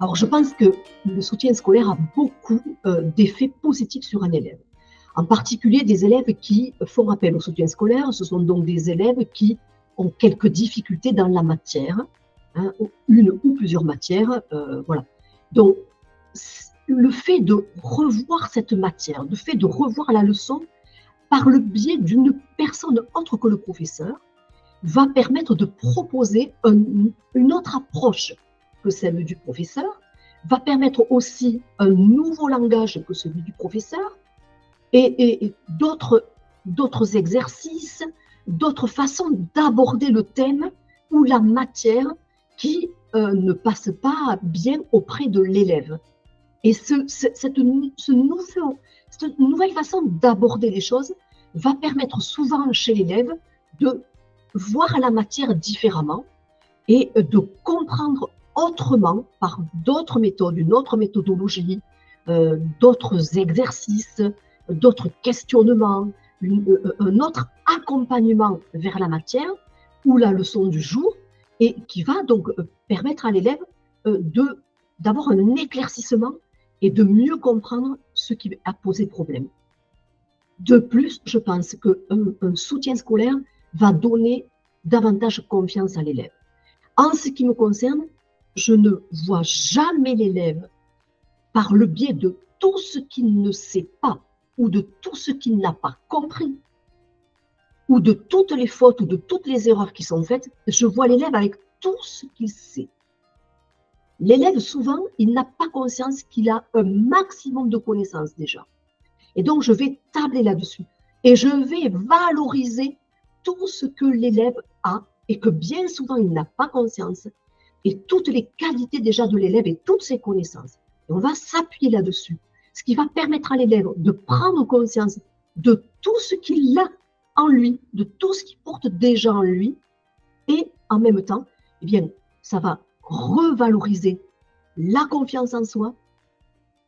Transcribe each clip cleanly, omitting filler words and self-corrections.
Alors, je pense que le soutien scolaire a beaucoup d'effets positifs sur un élève. En particulier, des élèves qui font appel au soutien scolaire, ce sont donc des élèves qui ont quelques difficultés dans la matière, hein, une ou plusieurs matières, voilà. Donc, le fait de revoir cette matière, le fait de revoir la leçon par le biais d'une personne autre que le professeur, va permettre de proposer une autre approche que celle du professeur, va permettre aussi un nouveau langage que celui du professeur et d'autres exercices, d'autres façons d'aborder le thème ou la matière qui ne passe pas bien auprès de l'élève. Et cette nouvelle façon d'aborder les choses va permettre souvent chez l'élève de voir la matière différemment et de comprendre autrement, par d'autres méthodes, une autre méthodologie, d'autres exercices, d'autres questionnements, un autre accompagnement vers la matière ou la leçon du jour, et qui va donc permettre à l'élève d'avoir un éclaircissement et de mieux comprendre ce qui a posé problème. De plus, je pense qu'un soutien scolaire va donner davantage confiance à l'élève. En ce qui me concerne, je ne vois jamais l'élève, par le biais de tout ce qu'il ne sait pas ou de tout ce qu'il n'a pas compris, ou de toutes les fautes ou de toutes les erreurs qui sont faites, je vois l'élève avec tout ce qu'il sait. L'élève, souvent, il n'a pas conscience qu'il a un maximum de connaissances déjà. Et donc, je vais tabler là-dessus. Et je vais valoriser tout ce que l'élève a et que bien souvent, il n'a pas conscience. Et toutes les qualités déjà de l'élève et toutes ses connaissances. Et on va s'appuyer là-dessus. Ce qui va permettre à l'élève de prendre conscience de tout ce qu'il a en lui, de tout ce qu'il porte déjà en lui. Et en même temps, eh bien, ça va revaloriser la confiance en soi,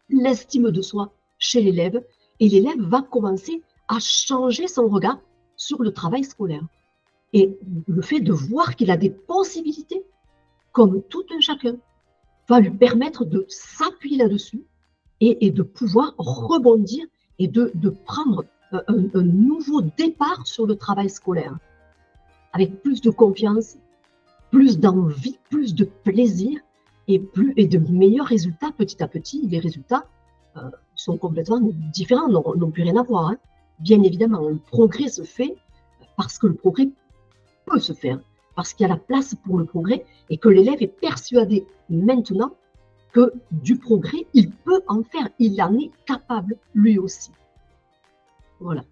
l'estime de soi chez l'élève, et l'élève va commencer à changer son regard sur le travail scolaire. Et le fait de voir qu'il a des possibilités, comme tout un chacun, va lui permettre de s'appuyer là-dessus et de pouvoir rebondir et de prendre un nouveau départ sur le travail scolaire, avec plus de confiance, plus d'envie, plus de plaisir et de meilleurs résultats petit à petit. Les résultats sont complètement différents, n'ont plus rien à voir. Hein. Bien évidemment, le progrès se fait parce que le progrès peut se faire, parce qu'il y a la place pour le progrès et que l'élève est persuadé maintenant que du progrès, il peut en faire, il en est capable lui aussi. Voilà.